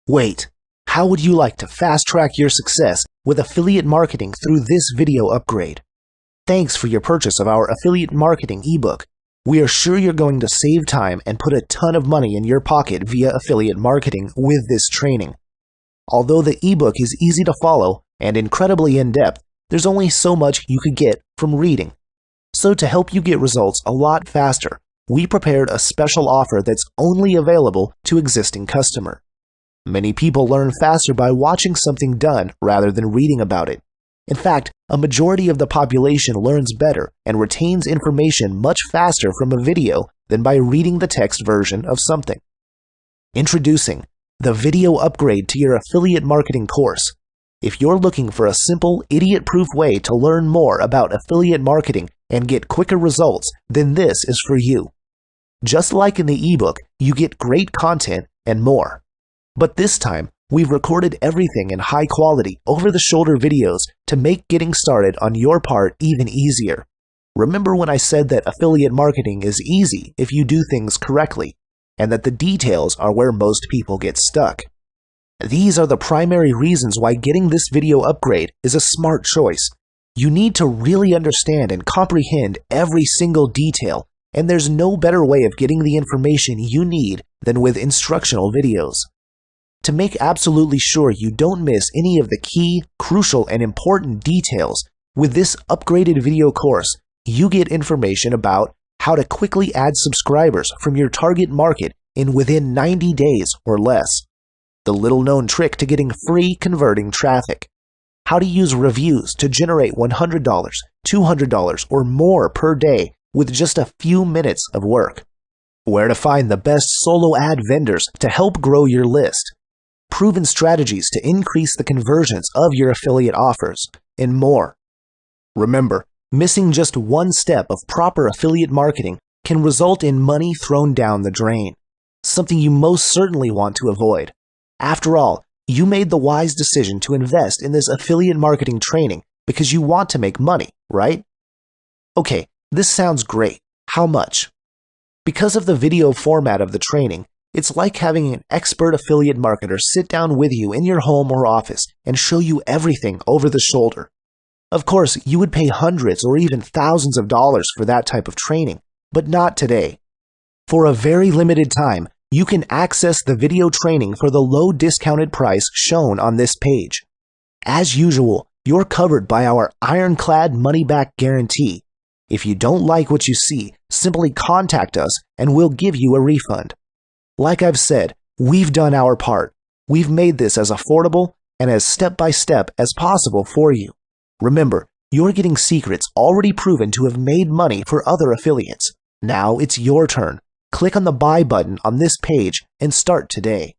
Wait, how would you like to fast-track your success with affiliate marketing through this video upgrade? Thanks for your purchase of our affiliate marketing ebook. We are sure you're going to save time and put a ton of money in your pocket via affiliate marketing with this training. Although the ebook is easy to follow and incredibly in-depth, there's only so much you could get from reading. So to help you get results a lot faster, we prepared a special offer that's only available to existing customers. Many people learn faster by watching something done rather than reading about it. In fact, a majority of the population learns better and retains information much faster from a video than by reading the text version of something. Introducing the video upgrade to your affiliate marketing course. If you're looking for a simple, idiot-proof way to learn more about affiliate marketing and get quicker results, then this is for you. Just like in the ebook, you get great content and more. But this time, we've recorded everything in high-quality, over-the-shoulder videos to make getting started on your part even easier. Remember when I said that affiliate marketing is easy if you do things correctly, and that the details are where most people get stuck? These are the primary reasons why getting this video upgrade is a smart choice. You need to really understand and comprehend every single detail, and there's no better way of getting the information you need than with instructional videos. To make absolutely sure you don't miss any of the key, crucial, and important details, with this upgraded video course, you get information about how to quickly add subscribers from your target market within 90 days or less, the little-known trick to getting free converting traffic, how to use reviews to generate $100, $200, or more per day with just a few minutes of work, where to find the best solo ad vendors to help grow your list, proven strategies to increase the conversions of your affiliate offers, and more. Remember, missing just one step of proper affiliate marketing can result in money thrown down the drain, something you most certainly want to avoid. After all, you made the wise decision to invest in this affiliate marketing training because you want to make money, right? Okay, this sounds great. How much? Because of the video format of the training, it's like having an expert affiliate marketer sit down with you in your home or office and show you everything over the shoulder. Of course, you would pay hundreds or even thousands of dollars for that type of training, but not today. For a very limited time, you can access the video training for the low discounted price shown on this page. As usual, you're covered by our ironclad money-back guarantee. If you don't like what you see, simply contact us and we'll give you a refund. Like I've said, we've done our part. We've made this as affordable and as step-by-step as possible for you. Remember, you're getting secrets already proven to have made money for other affiliates. Now it's your turn. Click on the buy button on this page and start today.